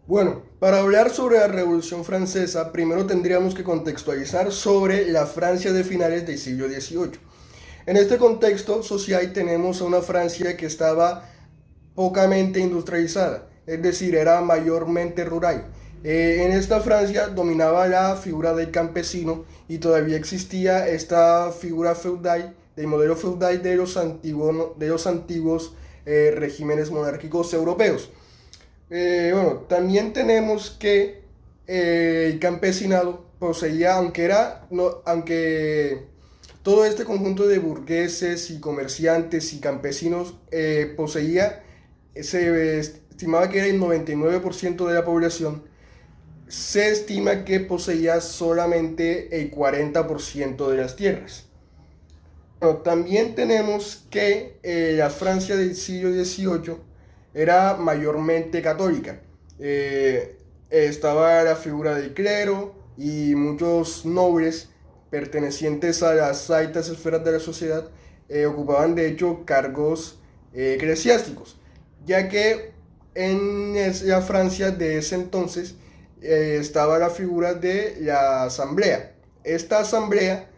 Bueno, para hablar sobre la Revolución Francesa, primero tendríamos que contextualizar sobre la Francia de finales del siglo XVIII. En este contexto social tenemos a una Francia que estaba pocamente industrializada, es decir, era mayormente rural. En esta Francia dominaba la figura del campesino y todavía existía esta figura feudal, del modelo feudal de los antiguos regímenes monárquicos europeos. Bueno, también tenemos que el campesinado poseía, aunque todo este conjunto de burgueses y comerciantes y campesinos se estimaba que era el 99% de la población, se estima que poseía solamente el 40% de las tierras. Bueno, también tenemos que la Francia del siglo XVIII era mayormente católica. Estaba la figura del clero y muchos nobles pertenecientes a las altas esferas de la sociedad ocupaban de hecho cargos eclesiásticos, ya que la Francia de ese entonces estaba la figura de la asamblea. Esta asamblea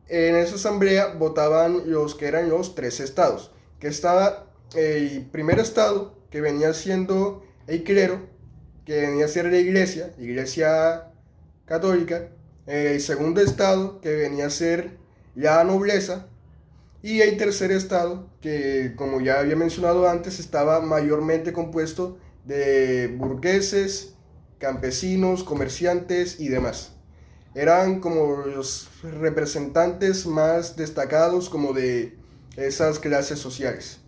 En esa asamblea votaban los que eran los tres estados, que estaba el primer estado, que venía siendo el clero, que venía a ser la iglesia católica, el segundo estado, que venía a ser la nobleza, y el tercer estado, que como ya había mencionado antes, estaba mayormente compuesto de burgueses, campesinos, comerciantes y demás. Eran como los representantes más destacados como de esas clases sociales.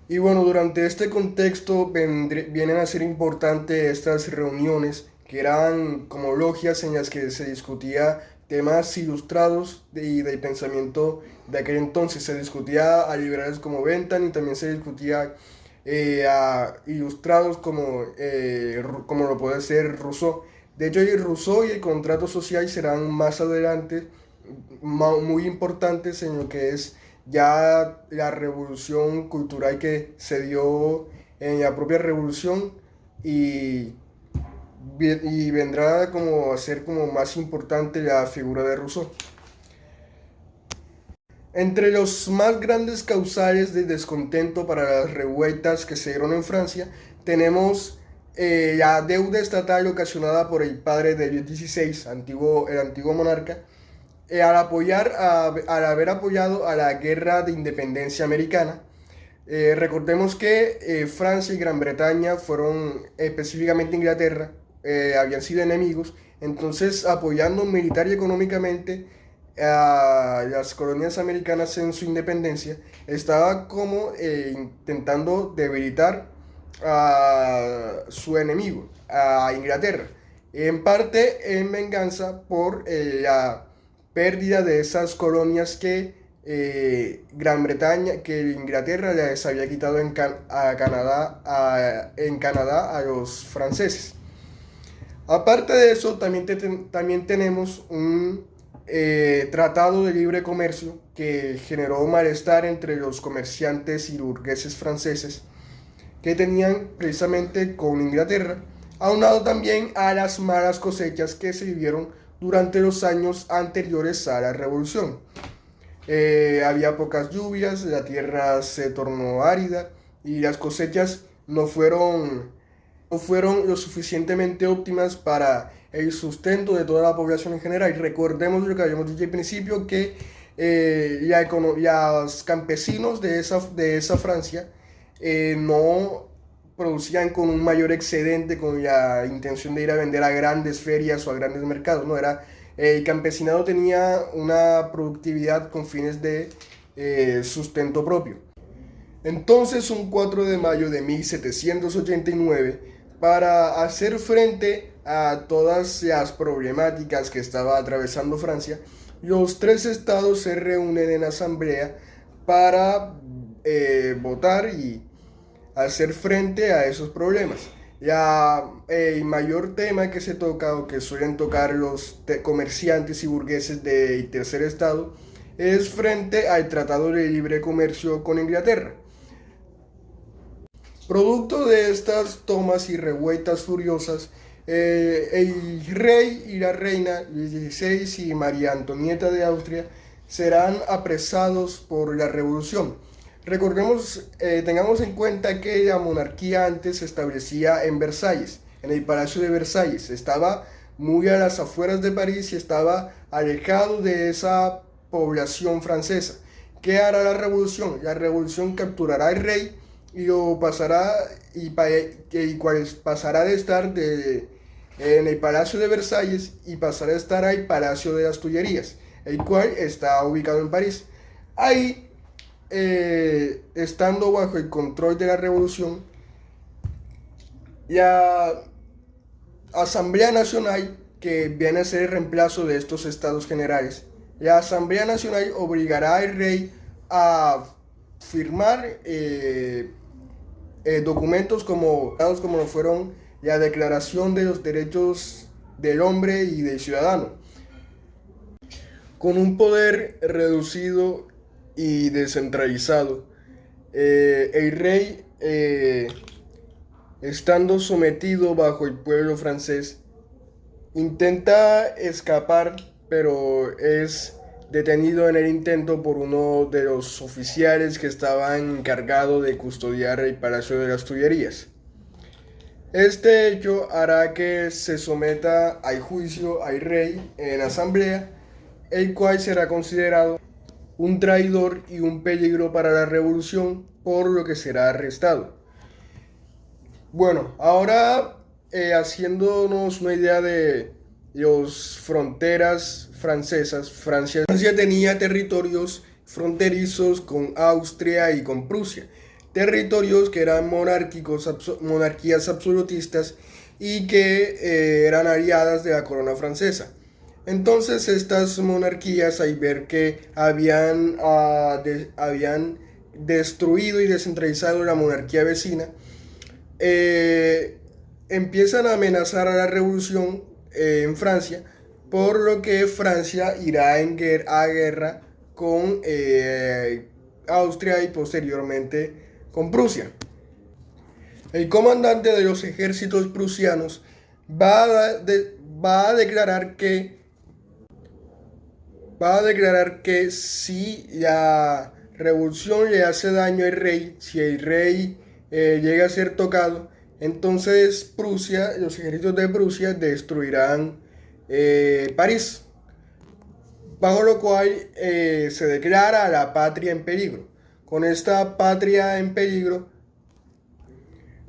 Y bueno, durante este contexto vienen a ser importantes estas reuniones que eran como logias en las que se discutía temas ilustrados y de pensamiento de aquel entonces. Se discutía a liberales como Bentham y también se discutía a ilustrados como lo puede ser Rousseau. De hecho, el Rousseau y el contrato social serán más adelante muy importantes en lo que es ya la revolución cultural que se dio en la propia revolución y, y vendrá como a ser como más importante la figura de Rousseau. Entre los más grandes causales de descontento para las revueltas que se dieron en Francia, tenemos la deuda estatal ocasionada por el padre de Luis XVI, el antiguo monarca, al haber apoyado a la guerra de independencia americana. Recordemos que Francia y Gran Bretaña fueron, específicamente Inglaterra, habían sido enemigos, entonces apoyando militar y económicamente a las colonias americanas en su independencia, estaba como intentando debilitar a su enemigo, a Inglaterra, en parte en venganza por la pérdida de esas colonias que Gran Bretaña, que Inglaterra les había quitado en Canadá a los franceses. Aparte de eso, también tenemos un tratado de libre comercio que generó malestar entre los comerciantes y burgueses franceses que tenían precisamente con Inglaterra, aunado también a las malas cosechas que se vivieron durante los años anteriores a la revolución. Había pocas lluvias, la tierra se tornó árida y las cosechas no fueron lo suficientemente óptimas para el sustento de toda la población en general. Y recordemos lo que habíamos dicho al principio, que los campesinos de esa Francia no producían con un mayor excedente con la intención de ir a vender a grandes ferias o a grandes mercados, no era el campesinado tenía una productividad con fines de sustento propio. Entonces, un 4 de mayo de 1789, para hacer frente a todas las problemáticas que estaba atravesando Francia, los tres estados se reúnen en asamblea para votar y hacer frente a esos problemas. El mayor tema que se toca o que suelen tocar los comerciantes y burgueses del tercer estado es frente al Tratado de Libre Comercio con Inglaterra. Producto de estas tomas y revueltas furiosas, el rey y la reina Luis XVI y María Antonieta de Austria serán apresados por la revolución. Recordemos, tengamos en cuenta que la monarquía antes se establecía en Versalles, en el Palacio de Versalles. Estaba muy a las afueras de París y estaba alejado de esa población francesa. ¿Qué hará la revolución? La revolución capturará al rey y lo pasará pasará de estar en el Palacio de Versalles y pasará a estar al Palacio de las Tullerías, el cual está ubicado en París. Ahí, estando bajo el control de la revolución, la Asamblea Nacional, que viene a ser el reemplazo de estos estados generales, la Asamblea Nacional obligará al rey a firmar documentos como lo fueron la Declaración de los Derechos del Hombre y del Ciudadano. Con un poder reducido y descentralizado, el rey, estando sometido bajo el pueblo francés, intenta escapar, pero es detenido en el intento por uno de los oficiales que estaban encargados de custodiar el Palacio de las Tullerías. Este hecho hará que se someta al juicio al rey en asamblea, el cual será considerado un traidor y un peligro para la revolución, por lo que será arrestado. Bueno, ahora, haciéndonos una idea de las fronteras francesas, Francia tenía territorios fronterizos con Austria y con Prusia, territorios que eran monarquías absolutistas y que eran aliadas de la corona francesa. Entonces estas monarquías, al ver que habían destruido y descentralizado la monarquía vecina, empiezan a amenazar a la revolución en Francia, por lo que Francia irá a guerra con Austria y posteriormente con Prusia. El comandante de los ejércitos prusianos va a declarar que si la revolución le hace daño al rey, si el rey llega a ser tocado, entonces los ejércitos de Prusia destruirán París, bajo lo cual se declara la patria en peligro. Con esta patria en peligro,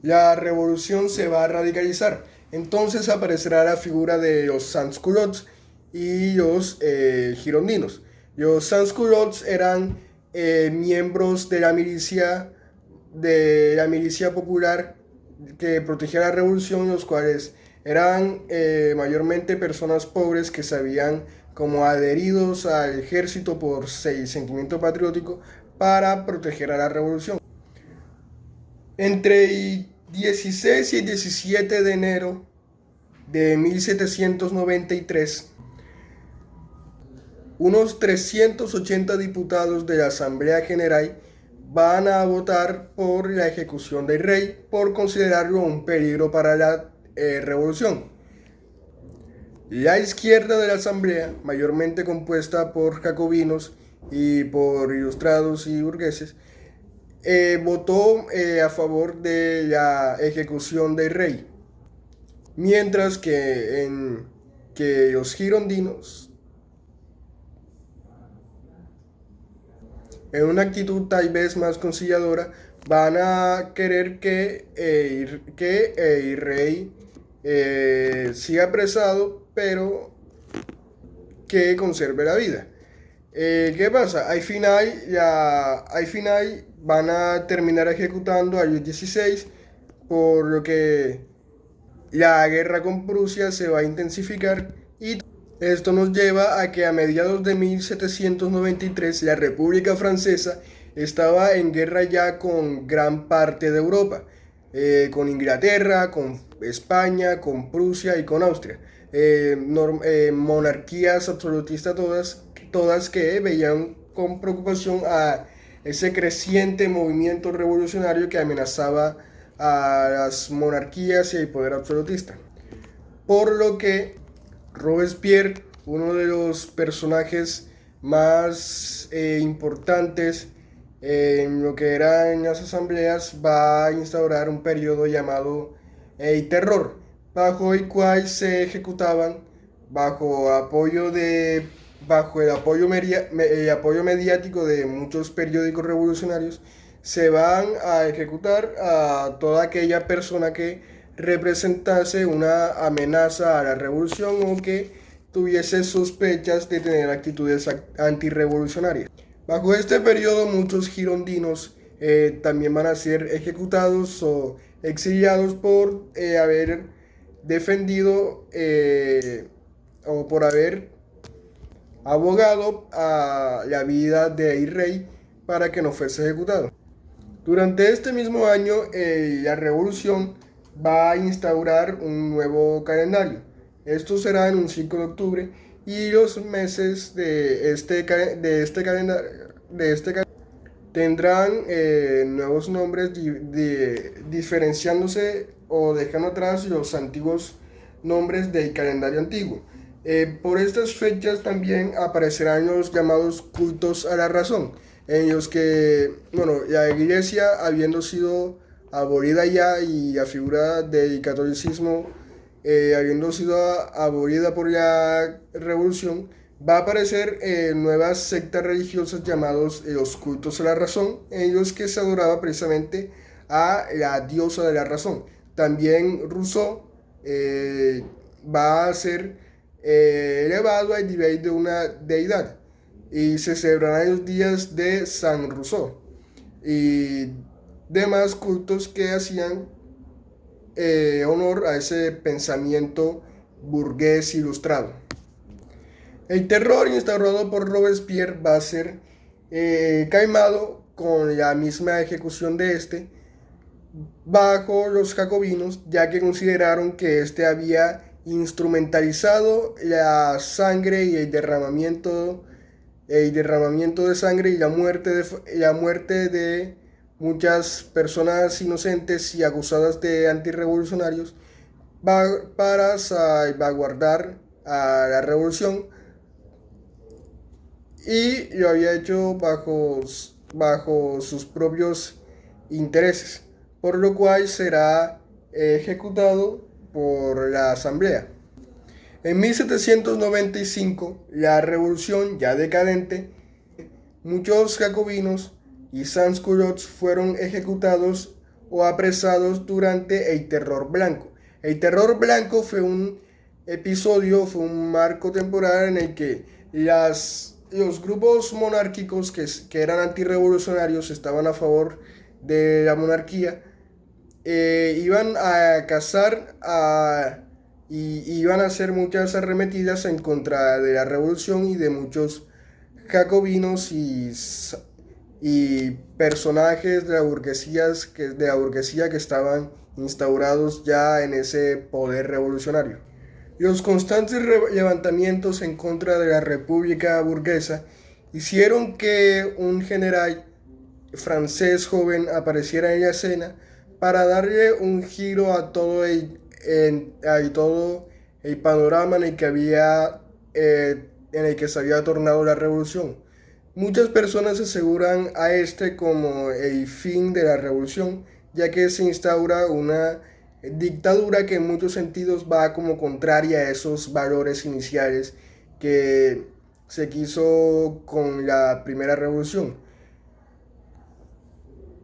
la revolución se va a radicalizar. Entonces aparecerá la figura de los sans-culottes y los girondinos. Los sans-culottes eran miembros de la milicia popular que protegía la revolución, los cuales eran mayormente personas pobres que se habían como adheridos al ejército por sentimiento patriótico para proteger a la revolución. Entre el 16 y el 17 de enero de 1793, unos 380 diputados de la Asamblea General van a votar por la ejecución del rey por considerarlo un peligro para la revolución. La izquierda de la Asamblea, mayormente compuesta por jacobinos y por ilustrados y burgueses, votó a favor de la ejecución del rey, mientras que los girondinos, en una actitud tal vez más conciliadora, van a querer que el rey siga apresado, pero que conserve la vida. ¿Qué pasa? Al final van a terminar ejecutando a Luis XVI, por lo que la guerra con Prusia se va a intensificar, y esto nos lleva a que a mediados de 1793 la República Francesa estaba en guerra ya con gran parte de Europa, con Inglaterra, con España, con Prusia y con Austria. Monarquías absolutistas todas que veían con preocupación a ese creciente movimiento revolucionario que amenazaba a las monarquías y al poder absolutista. Por lo que Robespierre, uno de los personajes más importantes en lo que eran las asambleas, va a instaurar un periodo llamado el terror, bajo el cual se ejecutaban bajo el apoyo mediático de muchos periódicos revolucionarios, se van a ejecutar a toda aquella persona que representase una amenaza a la revolución o que tuviese sospechas de tener actitudes antirrevolucionarias. Bajo este periodo muchos girondinos también van a ser ejecutados o exiliados por haber defendido o por haber abogado a la vida del rey para que no fuese ejecutado. Durante este mismo año, la revolución va a instaurar un nuevo calendario. Esto será en un 5 de octubre y los meses de este calendario tendrán nuevos nombres diferenciándose o dejando atrás los antiguos nombres del calendario antiguo. Por estas fechas también aparecerán los llamados cultos a la razón, en los que, bueno, la iglesia habiendo sido abolida ya y la figura del catolicismo habiendo sido abolida por la revolución, va a aparecer nuevas sectas religiosas llamados los cultos a la razón, en los que se adoraba precisamente a la diosa de la razón. También Rousseau va a ser elevado al nivel de una deidad y se celebrarán los días de San Rousseau y demás cultos que hacían honor a ese pensamiento burgués ilustrado. El terror instaurado por Robespierre va a ser calmado con la misma ejecución de este bajo los jacobinos, ya que consideraron que este había instrumentalizado la sangre y el derramamiento de sangre y la muerte de muchas personas inocentes y acusadas de antirrevolucionarios para salvaguardar a la revolución, y lo había hecho bajo sus propios intereses, por lo cual será ejecutado por la asamblea. En 1795, la revolución ya decadente, muchos jacobinos y sans-culottes fueron ejecutados o apresados durante el Terror Blanco. El Terror Blanco fue un marco temporal en el que los grupos monárquicos que eran antirrevolucionarios, estaban a favor de la monarquía, iban a cazar y iban a hacer muchas arremetidas en contra de la revolución y de muchos jacobinos y personajes de la burguesía que estaban instaurados ya en ese poder revolucionario. Los constantes levantamientos en contra de la república burguesa hicieron que un general francés joven apareciera en la escena para darle un giro a todo el panorama en el que se había tornado la revolución. Muchas personas aseguran a este como el fin de la revolución, ya que se instaura una dictadura que en muchos sentidos va como contraria a esos valores iniciales que se quiso con la primera revolución.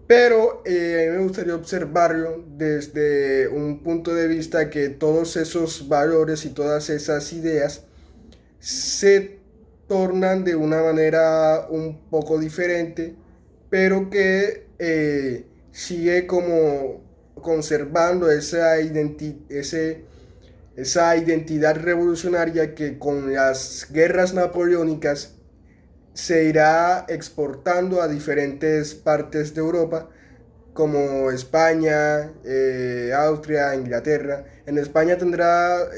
Pero a mí me gustaría observarlo desde un punto de vista que todos esos valores y todas esas ideas se tornan de una manera un poco diferente, pero que sigue como conservando esa identidad revolucionaria que con las guerras napoleónicas se irá exportando a diferentes partes de Europa, como España, Austria, Inglaterra. En España tendrá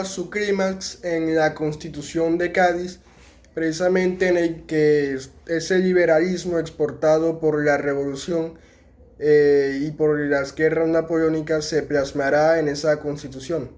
su clímax en la Constitución de Cádiz, precisamente en el que ese liberalismo exportado por la revolución y por las guerras napoleónicas se plasmará en esa constitución.